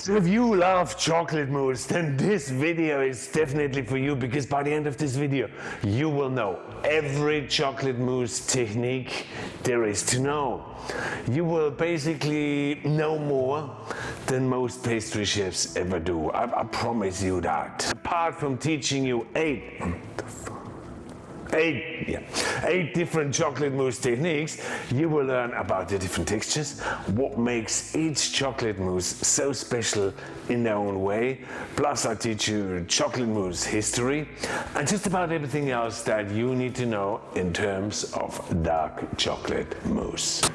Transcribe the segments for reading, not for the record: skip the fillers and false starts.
So if you love chocolate mousse, then this video is definitely for you, because by the end of this video you will know every chocolate mousse technique there is to know. You will basically know more than most pastry chefs ever do. I promise you that. Apart from teaching you eight different chocolate mousse techniques, you will learn about the different textures, what makes each chocolate mousse so special in their own way. Plus I teach you chocolate mousse history and just about everything else that you need to know in terms of dark chocolate mousse.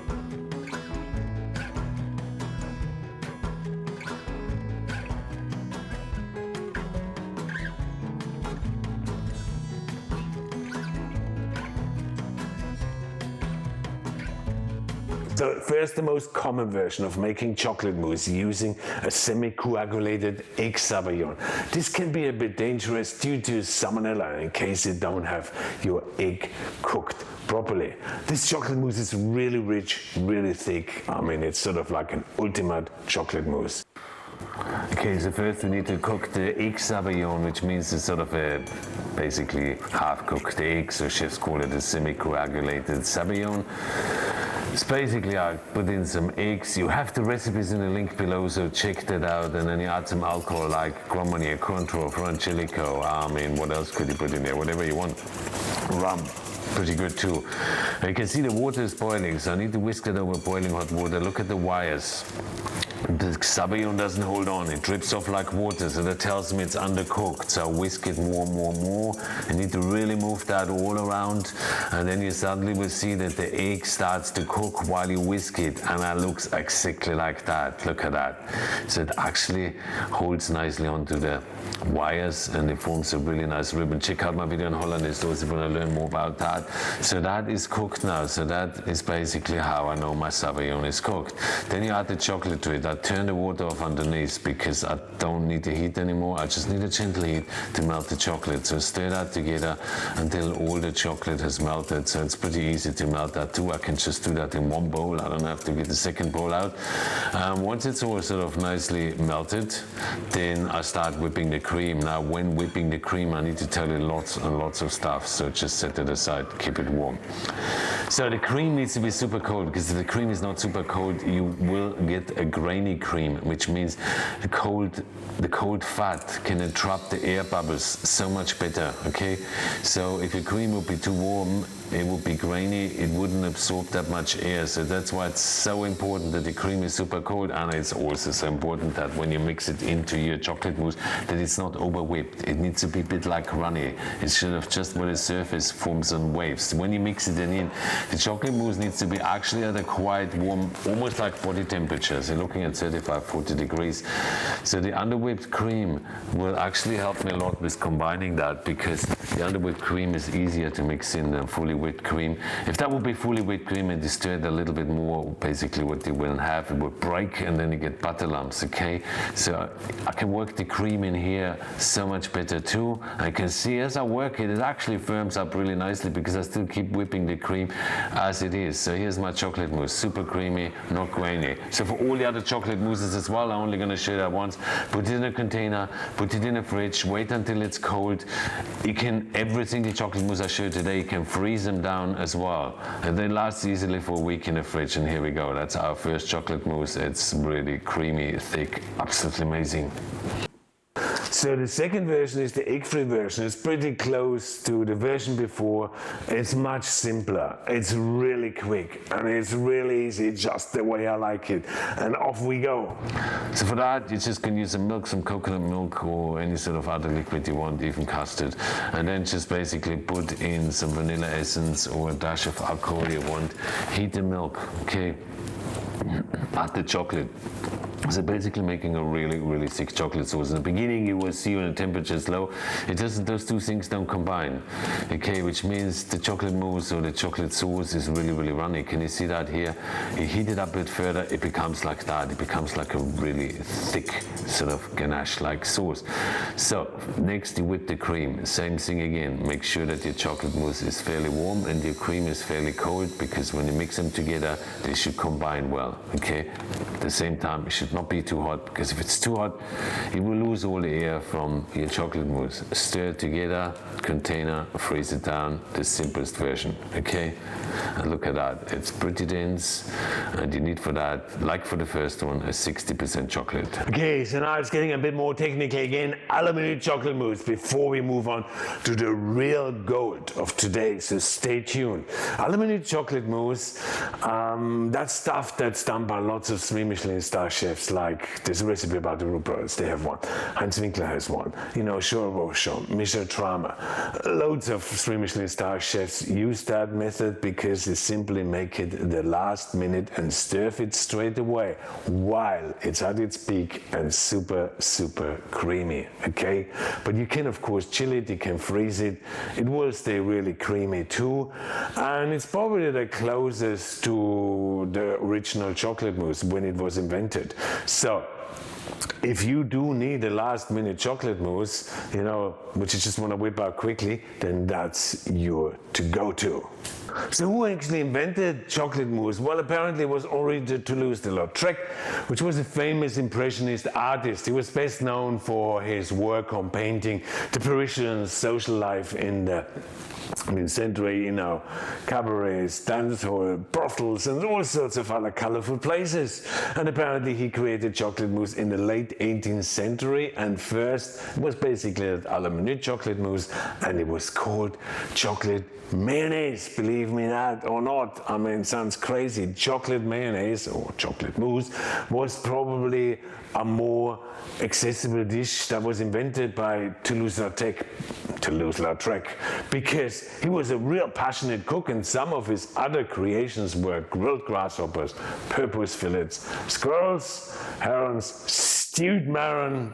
So first, the most common version of making chocolate mousse using a semi-coagulated egg sabayon. This can be a bit dangerous due to salmonella in case you don't have your egg cooked properly. This chocolate mousse is really rich, really thick. I mean, it's sort of like an ultimate chocolate mousse. Okay, so first we need to cook the egg sabayon, which means it's sort of a basically half-cooked egg, so chefs call it a semi-coagulated sabayon. It's basically I put in some eggs. You have the recipes in the link below, so check that out. And then you add some alcohol like Grand Marnier, Cointreau, Frangelico. I mean, what else could you put in there? Whatever you want. Rum, pretty good too. And you can see the water is boiling, so I need to whisk it over boiling hot water. Look at the wires. The sabayon doesn't hold on, it drips off like water, so that tells me it's undercooked. So I whisk it more. I need to really move that all around, and then you suddenly will see that the egg starts to cook while you whisk it, and that looks exactly like that. Look at that. So it actually holds nicely onto the wires and it forms a really nice ribbon. Check out my video on Hollandaise if you want to learn more about that. So that is cooked now. So that is basically how I know my sabayon is cooked. Then you add the chocolate to it. I turn the water off underneath because I don't need the heat anymore. I just need a gentle heat to melt the chocolate. So stir that together until all the chocolate has melted. So it's pretty easy to melt that too. I can just do that in one bowl. I don't have to get the second bowl out. Once it's all sort of nicely melted, then I start whipping the cream. Now when whipping the cream, I need to tell you lots and lots of stuff. So just set it aside, keep it warm. So the cream needs to be super cold, because if the cream is not super cold, you will get a grainy cream, which means the cold fat can entrap the air bubbles so much better, okay? So if your cream would be too warm, it would be grainy, it wouldn't absorb that much air. So that's why it's so important that the cream is super cold, and it's also so important that when you mix it into your chocolate mousse, that it's not over whipped. It needs to be a bit like runny. It should have just where the surface forms on waves. When you mix it in, the chocolate mousse needs to be actually at a quite warm, almost like body temperature. So looking at 35-40 degrees. So the underwhipped cream will actually help me a lot with combining that, because the underwhipped cream is easier to mix in than fully whipped cream. If that would be fully whipped cream and you stir it a little bit more, basically what you will have, it would break and then you get butter lumps, okay? So I can work the cream in here so much better too. I can see as I work it, it actually firms up really nicely because I still keep whipping the cream as it is. So here's my chocolate mousse, super creamy, not grainy. So for all the other chocolate mousses as well, I'm only gonna show that once. Put it in a container, put it in a fridge, wait until it's cold. You can, every single chocolate mousse I showed today, you can freeze them down as well, and they last easily for a week in the fridge. And here we go, that's our first chocolate mousse. It's really creamy, thick, absolutely amazing. So the second version is the egg-free version. It's pretty close to the version before. It's much simpler. It's really quick and it's really easy, just the way I like it. And off we go. So for that, you just can use some milk, some coconut milk, or any sort of other liquid you want, even custard. And then just basically put in some vanilla essence or a dash of alcohol you want. Heat the milk, okay? Add the chocolate. So basically making a really, really thick chocolate sauce. In the beginning, you will see when the temperature is low, it doesn't, those two things don't combine, okay? Which means the chocolate mousse or the chocolate sauce is really, really runny. Can you see that here? You heat it up a bit further, it becomes like that. It becomes like a really thick sort of ganache-like sauce. So next, you whip the cream. Same thing again. Make sure that your chocolate mousse is fairly warm and your cream is fairly cold, because when you mix them together, they should combine well, okay? At the same time, you should should not be too hot, because if it's too hot, it will lose all the air from your chocolate mousse. Stir it together, container, freeze it down, the simplest version, okay? And look at that, it's pretty dense, and you need for that, like for the first one, a 60% chocolate. Okay, so now it's getting a bit more technical again. Aluminum chocolate mousse, before we move on to the real gold of today, so stay tuned. Aluminum chocolate mousse, that's stuff that's done by lots of 3 Michelin star chefs, like there's a recipe about the root brothers, they have one. Heinz Winkler has one, you know, Rochon, Michel Tramer. Loads of 3 Michelin star chefs use that method because they simply make it the last minute and serve it straight away while it's at its peak and super, super creamy, okay? But you can, of course, chill it, you can freeze it, it will stay really creamy too, and it's probably the closest to the original chocolate mousse when it was invented. So if you do need a last minute chocolate mousse, you know, which you just want to whip out quickly, then that's your to-go-to. So who actually invented chocolate mousse? Well, apparently it was Henri de Toulouse-Lautrec, which was a famous impressionist artist. He was best known for his work on painting the Parisian social life in the century, you know, cabarets, dance hall, brothels, and all sorts of other colorful places. And apparently he created chocolate mousse in the late 18th century, and first it was basically an aluminum chocolate mousse, and it was called chocolate mayonnaise, believe me that or not. I mean, it sounds crazy. Chocolate mayonnaise or chocolate mousse was probably a more accessible dish that was invented by Toulouse-Lautrec, because he was a real passionate cook, and some of his other creations were grilled grasshoppers, purpose fillets, squirrels, herons, stewed marron,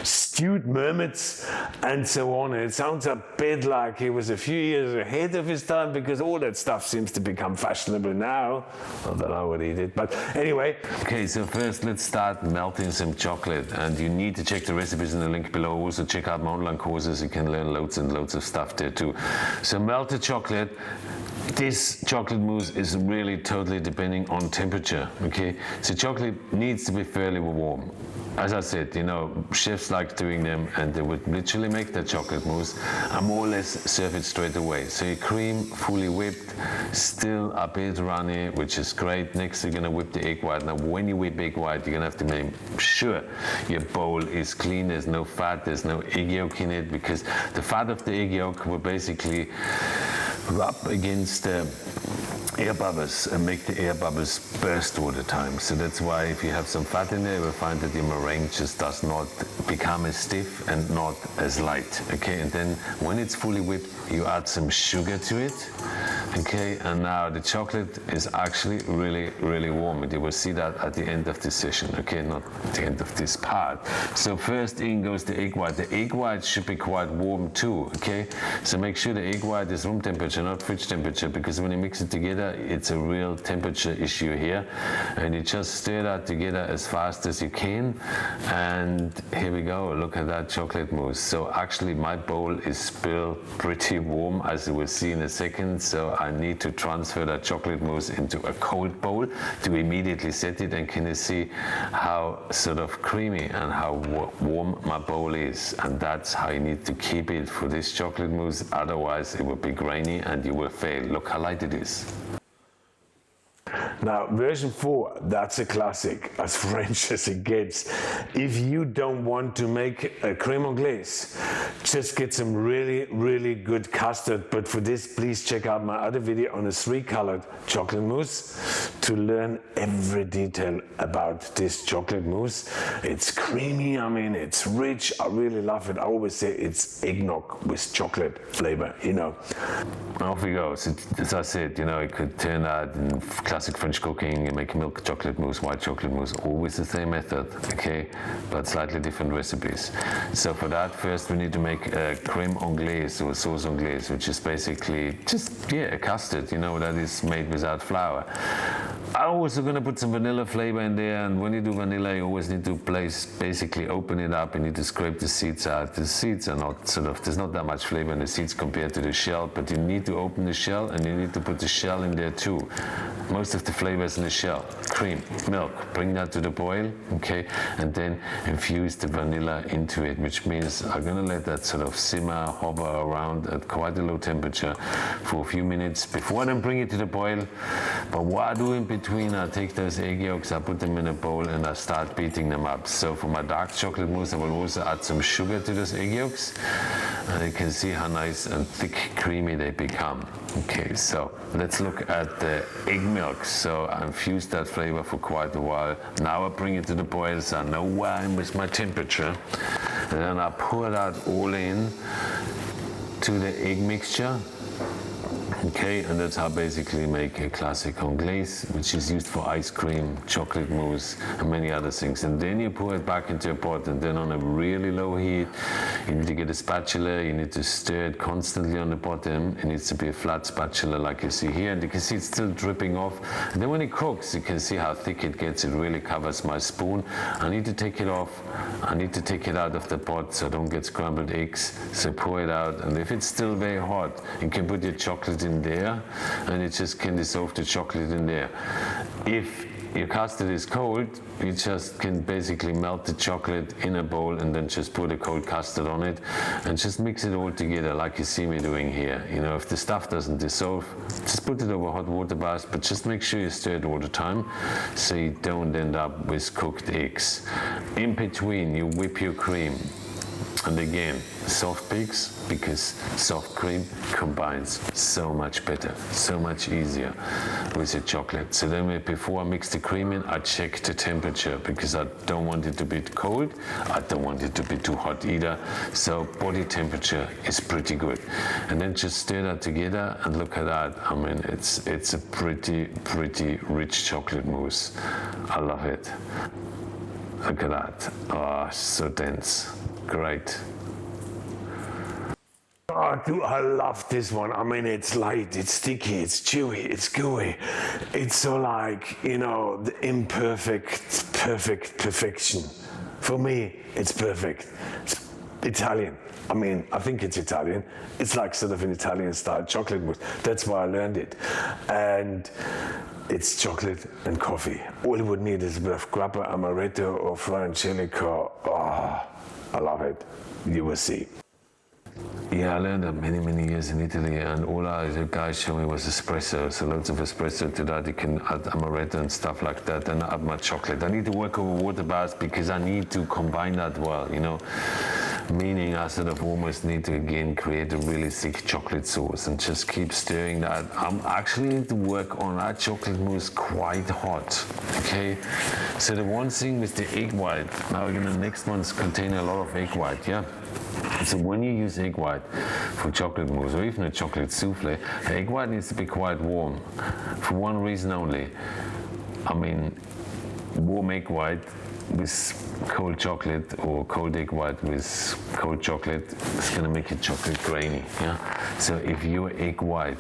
stewed marmots, and so on. And it sounds a bit like he was a few years ahead of his time, because all that stuff seems to become fashionable now. Not that I would eat it, but anyway. Okay, so first let's start melting some chocolate, and you need to check the recipes in the link below. Also check out my online courses, you can learn loads and loads of stuff there too. So melt the chocolate. This chocolate mousse is really totally depending on temperature, okay? So chocolate needs to be fairly warm. As I said, you know, chefs like doing them, and they would literally make the chocolate mousse and more or less serve it straight away. So your cream fully whipped, still a bit runny, which is great. Next you're gonna whip the egg white. Now when you whip egg white, you're gonna have to make sure your bowl is clean, there's no fat, there's no egg yolk in it, because the fat of the egg yolk will basically rub against the air bubbles and make the air bubbles burst all the time. So that's why if you have some fat in there, you will find that your meringue just does not become as stiff and not as light. Okay, and then when it's fully whipped, you add some sugar to it. Okay, and now the chocolate is actually really, really warm, and you will see that at the end of this session. Okay, not at the end of this part. So first in goes the egg white. The egg white should be quite warm too. Okay, so make sure the egg white is room temperature, not fridge temperature, because when you mix it together, it's a real temperature issue here. And you just stir that together as fast as you can, and here we go. Look at that chocolate mousse. So actually my bowl is still pretty warm, as you will see in a second. So I need to transfer that chocolate mousse into a cold bowl to immediately set it, and can you see how sort of creamy and how warm my bowl is? And that's how you need to keep it for this chocolate mousse, otherwise it will be grainy and you will fail. Look how light it is. Now, version 4, that's a classic, as French as it gets. If you don't want to make a crème anglaise, just get some really, really good custard. But for this, please check out my other video on a 3-colored chocolate mousse to learn every detail about this chocolate mousse. It's creamy, I mean, it's rich, I really love it. I always say it's eggnog with chocolate flavor, you know. Off we go. So, as I said, you know, it could turn out in classic French cooking, you make milk chocolate mousse, white chocolate mousse, always the same method, okay, but slightly different recipes. So for that, first we need to make a crème anglaise or sauce anglaise, which is basically just, yeah, a custard, you know, that is made without flour. I'm also gonna put some vanilla flavor in there, and when you do vanilla, you always need to basically open it up. You need to scrape the seeds out. The seeds are not there's not that much flavor in the seeds compared to the shell, but you need to open the shell and you need to put the shell in there too. Most of the flavor is in the shell. Cream, milk, bring that to the boil, okay, and then infuse the vanilla into it, which means I'm gonna let that sort of simmer, hover around at quite a low temperature for a few minutes before I then bring it to the boil. But what I do in between, I take those egg yolks, I put them in a bowl and I start beating them up. So for my dark chocolate mousse, I will also add some sugar to those egg yolks. And you can see how nice and thick, creamy they become. Okay, so let's look at the egg milk. So I infused that flavor for quite a while. Now I bring it to the boil, so I know where I'm with my temperature. And then I pour that all in to the egg mixture. Okay, and that's how basically make a classic anglaise, which is used for ice cream, chocolate mousse, and many other things. And then you pour it back into a pot, and then on a really low heat, you need to get a spatula, you need to stir it constantly on the bottom. It needs to be a flat spatula like you see here, and you can see it's still dripping off. And then when it cooks, you can see how thick it gets. It really covers my spoon. I need to take it off. I need to take it out of the pot so I don't get scrambled eggs. So pour it out, and if it's still very hot, you can put your chocolate in there, and it just can dissolve the chocolate in there. If your custard is cold, you just can basically melt the chocolate in a bowl and then just put a cold custard on it and just mix it all together like you see me doing here. You know, if the stuff doesn't dissolve, just put it over hot water baths, but just make sure you stir it all the time so you don't end up with cooked eggs. In between, you whip your cream. And again, soft peaks, because soft cream combines so much better, so much easier with your chocolate. So then before I mix the cream in, I check the temperature because I don't want it to be cold. I don't want it to be too hot either. So body temperature is pretty good. And then just stir that together and look at that. I mean, it's a pretty rich chocolate mousse. I love it. Look at that. Oh, so dense. Great. Oh, dude, I love this one. I mean, it's light, it's sticky, it's chewy, it's gooey. It's so like, you know, the perfection. For me, it's perfect. It's Italian. I mean, I think it's Italian. It's like sort of an Italian style chocolate mousse. That's why I learned it. And it's chocolate and coffee. All you would need is a bit of grappa, amaretto, or frangelico. Oh, I love it. You will see. Yeah, I learned that many years in Italy, and all the guys showed me was espresso. So loads of espresso to that. You can add amaretto and stuff like that, and add my chocolate. I need to work over water baths because I need to combine that well, you know. Meaning I sort of almost need to again create a really thick chocolate sauce and just keep stirring that. I'm actually need to work on that chocolate mousse quite hot. Okay, so the one thing with the egg white, now again the next ones contain a lot of egg white, yeah. So when you use egg white for chocolate mousse or even a chocolate souffle, the egg white needs to be quite warm for one reason only. I mean, warm egg white with cold chocolate or cold egg white with cold chocolate is going to make your chocolate grainy, yeah? So if your egg white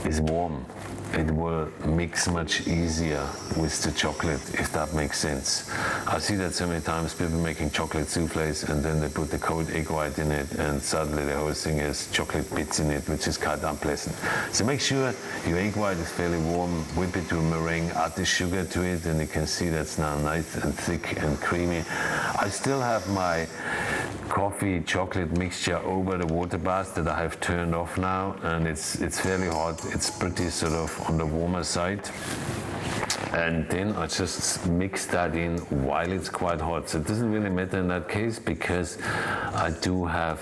is warm, it will mix much easier with the chocolate, if that makes sense. I see that so many times, people making chocolate souffles and then they put the cold egg white in it and suddenly the whole thing has chocolate bits in it, which is kind of unpleasant. So make sure your egg white is fairly warm, whip it to a meringue, add the sugar to it, and you can see that's now nice and thick and creamy. I still have my coffee chocolate mixture over the water bath that I have turned off now, and it's fairly hot. It's pretty sort of on the warmer side, and then I just mix that in while it's quite hot. So it doesn't really matter in that case because I do have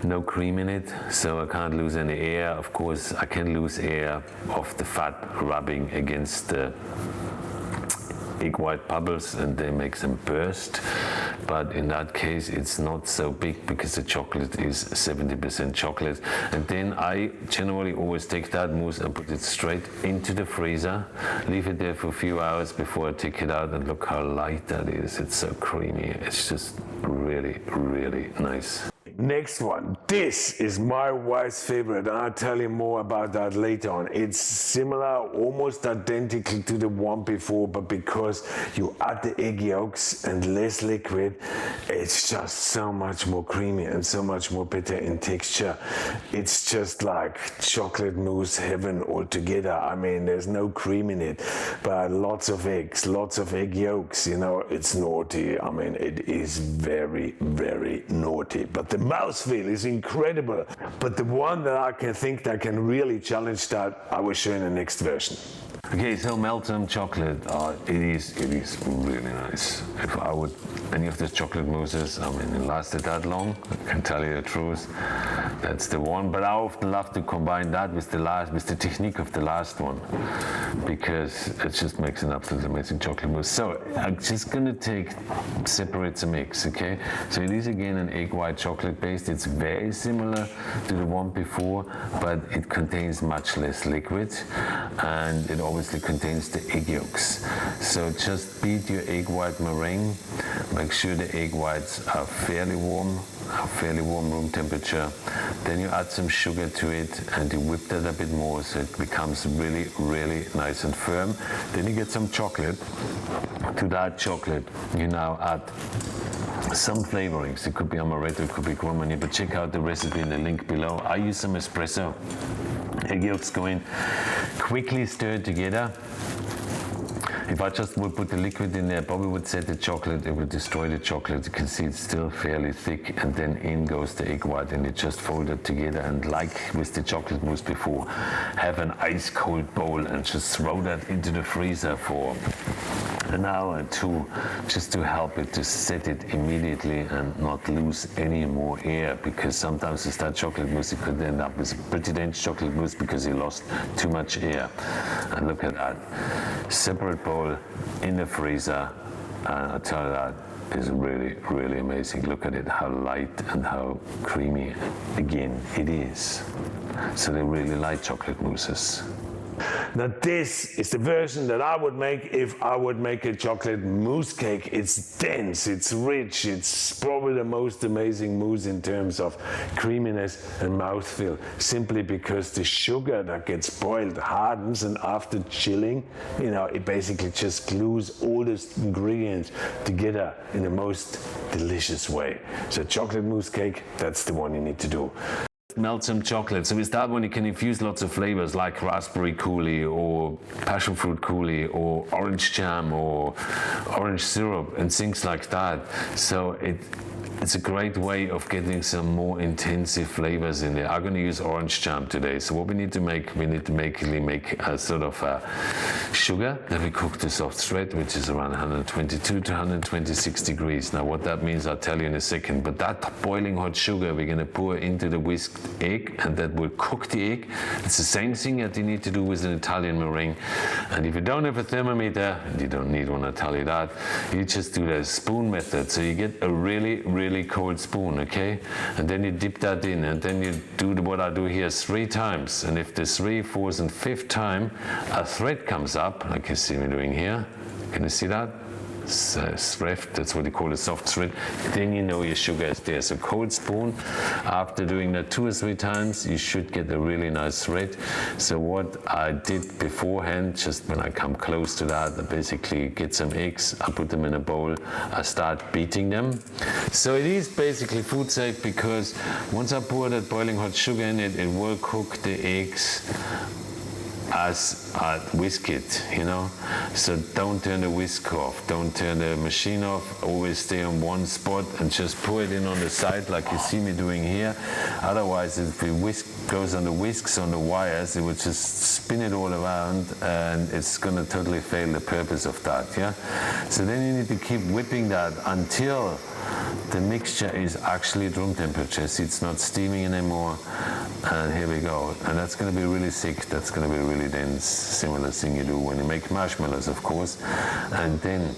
no cream in it, so I can't lose any air. Of course I can lose air of the fat rubbing against the egg white bubbles and they make them burst, but in that case it's not so big because the chocolate is 70% chocolate. And then I generally always take that mousse and put it straight into the freezer, leave it there for a few hours before I take it out, and look how light that is. It's so creamy. It's just really nice. Next one. This is my wife's favorite, and I'll tell you more about that later on. It's similar, almost identical to the one before, but because you add the egg yolks and less liquid, it's just so much more creamy and so much more better in texture. It's just like chocolate mousse heaven altogether. I mean, there's no cream in it, but lots of eggs, lots of egg yolks, you know, it's naughty. I mean, it is very, very naughty. But the mouthfeel is incredible. But the one that I can think that can really challenge that, I will show in the next version. Okay, so melted chocolate, it is really nice. If I would, any of these chocolate mousses, I mean, it lasted that long, I can tell you the truth. That's the one, but I often love to combine that with the technique of the last one, because it just makes an absolutely amazing chocolate mousse. So I'm just gonna separate some eggs, okay? So it is again an egg white chocolate paste. It's very similar to the one before, but it contains much less liquid, and it obviously contains the egg yolks. So just beat your egg white meringue. Make sure the egg whites are fairly warm room temperature. Then you add some sugar to it and you whip that a bit more so it becomes really, really nice and firm. Then you get some chocolate. To that chocolate, you now add some flavorings. It could be amaretto, it could be cremoni, but check out the recipe in the link below. I use some espresso. Egg yolks go in, quickly stir it together. If I just would put the liquid in there, Bobby would set the chocolate, it would destroy the chocolate. You can see it's still fairly thick, and then in goes the egg white, and you just fold it together, and like with the chocolate mousse before, have an ice cold bowl and just throw that into the freezer for an hour or two, just to help it to set it immediately and not lose any more air, because sometimes with that chocolate mousse you could end up with a pretty dense chocolate mousse because you lost too much air. And look at that, separate bowl in the freezer, and I tell you that is really, really amazing. Look at it, how light and how creamy again it is. So they're really light chocolate mousses. Now this is the version that I would make if I would make a chocolate mousse cake. It's dense, it's rich, it's probably the most amazing mousse in terms of creaminess and mouthfeel, simply because the sugar that gets boiled hardens, and after chilling, you know, it basically just glues all the ingredients together in the most delicious way. So chocolate mousse cake, that's the one you need to do. Melt some chocolate. So with that one you can infuse lots of flavors like raspberry coulis or passion fruit coulis or orange jam or orange syrup and things like that. So it's a great way of getting some more intensive flavors in there. I'm going to use orange jam today. So what we need to make a sort of sugar that we cook to soft thread, which is around 122 to 126 degrees. Now what that means I'll tell you in a second, but that boiling hot sugar we're going to pour into the whisked egg, and that will cook the egg. It's the same thing that you need to do with an Italian meringue. And if you don't have a thermometer, and you don't need one, I'll tell you that, you just do the spoon method. So you get a really, really cold spoon, okay? And then you dip that in, and then you do what I do here 3 times. And if the 3, 4th, and 5th time a thread comes up, like you see me doing here, can you see that? Thread, that's what you call a soft thread, then you know your sugar is there. So cold spoon, after doing that 2 or 3 times, you should get a really nice thread. So what I did beforehand, just when I come close to that, I basically get some eggs, I put them in a bowl, I start beating them. So it is basically food safe, because once I pour that boiling hot sugar in it, it will cook the eggs as I whisk it, you know. So don't turn the whisk off, don't turn the machine off, always stay on one spot and just pour it in on the side like you see me doing here. Otherwise, if the whisk goes on the whisks on the wires, it would just spin it all around, and it's gonna totally fail the purpose of that, yeah. So then you need to keep whipping that until the mixture is actually at room temperature, so it's not steaming anymore. And here we go. And that's going to be really thick, that's going to be really dense, similar thing you do when you make marshmallows, of course. And then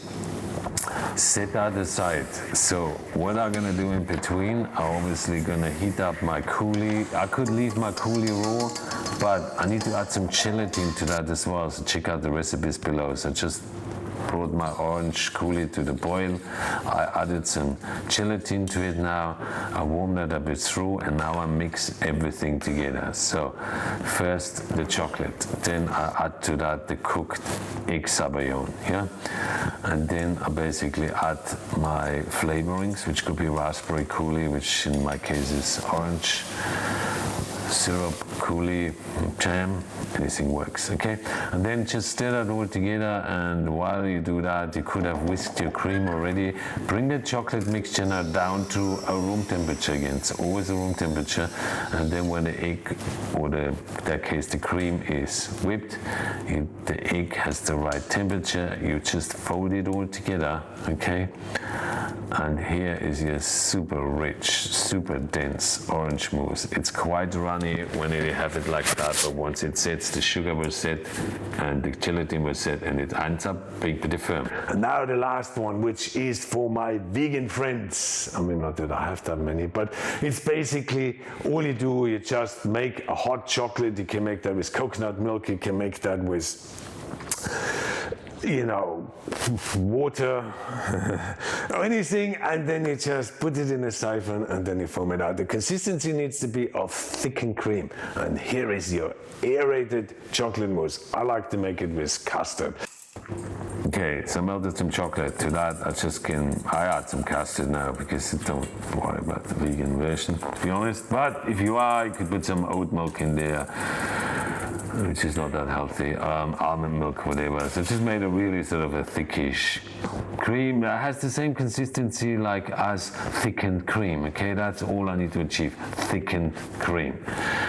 set that aside. So what I'm going to do in between, I'm obviously going to heat up my coulis. I could leave my coulis raw, but I need to add some gelatin to that as well. So check out the recipes below. So just brought my orange coulis to the boil. I added some gelatin to it now. I warmed that a bit through, and now I mix everything together. So first the chocolate, then I add to that the cooked egg sabayon, yeah? And then I basically add my flavorings, which could be raspberry coulis, which in my case is orange, syrup, coulis, jam, anything works, okay? And then just stir that all together, and while you do that, you could have whisked your cream already. Bring the chocolate mixture now down to a room temperature again, it's always a room temperature, and then when the egg, or in that case the cream is whipped, the egg has the right temperature, you just fold it all together, okay? And here is your super rich, super dense orange mousse. It's quite runny when you have it like that, but once it sets, the sugar will set and the gelatin will set, and it ends up being pretty firm. And now the last one, which is for my vegan friends. I mean, not that I have that many, but it's basically all you do, you just make a hot chocolate. You can make that with coconut milk, you can make that with, you know, water or anything, and then you just put it in a siphon and then you foam it out. The consistency needs to be of thickened cream, and here is your aerated chocolate mousse. I like to make it with custard. Okay, so I melted some chocolate. To that I add some custard now, because don't worry about the vegan version, to be honest. But if you are, you could put some oat milk in there, which is not that healthy, almond milk, whatever. So just made a really sort of a thickish cream that has the same consistency like as thickened cream, okay? That's all I need to achieve, thickened cream.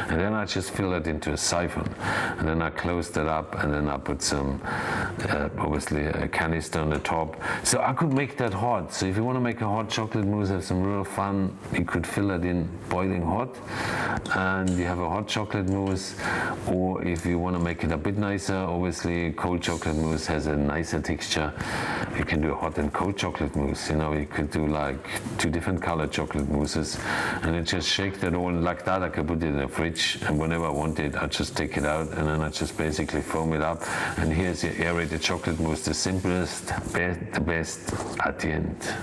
And then I just fill it into a siphon, and then I close that up, and then I put some, obviously a canister on the top. So I could make that hot. So if you want to make a hot chocolate mousse, have some real fun, you could fill it in boiling hot, and you have a hot chocolate mousse. Or if you want to make it a bit nicer, obviously cold chocolate mousse has a nicer texture. You can do a hot and cold chocolate mousse. You know, you could do like 2 different colored chocolate mousses, and then just shake that all like that. I could put it in the fridge, and whenever I want it, I just take it out, and then I just basically foam it up. And here's your aerated chocolate mousse, the simplest, the best at the end.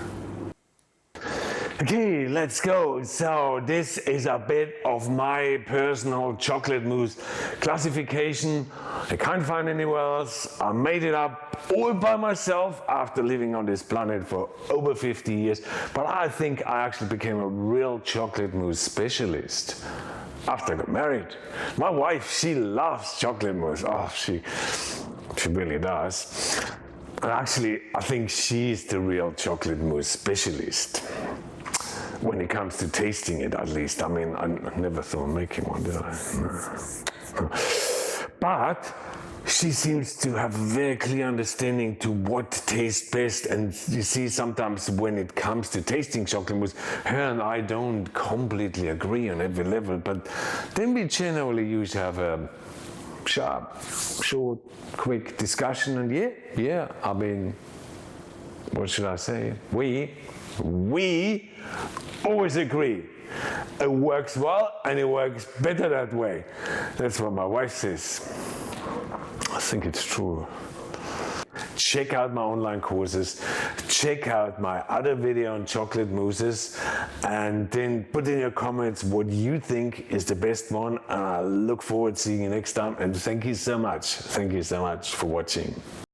Okay, let's go. So this is a bit of my personal chocolate mousse classification. I can't find anywhere else. I made it up all by myself after living on this planet for over 50 years. But I think I actually became a real chocolate mousse specialist after I got married. My wife, she loves chocolate mousse. Oh, she really does. And actually, I think she's the real chocolate mousse specialist. When it comes to tasting it, at least. I mean, I never thought of making one, did I? No. But she seems to have a very clear understanding to what tastes best. And you see, sometimes when it comes to tasting chocolate mousse, her and I don't completely agree on every level. But then we generally usually have a sharp, short, quick discussion. And yeah, I mean, what should I say? We always agree. It works well, and it works better that way. That's what my wife says. I think it's true. Check out my online courses, check out my other video on chocolate mousses, and then put in your comments what you think is the best one, and I look forward to seeing you next time. And thank you so much for watching.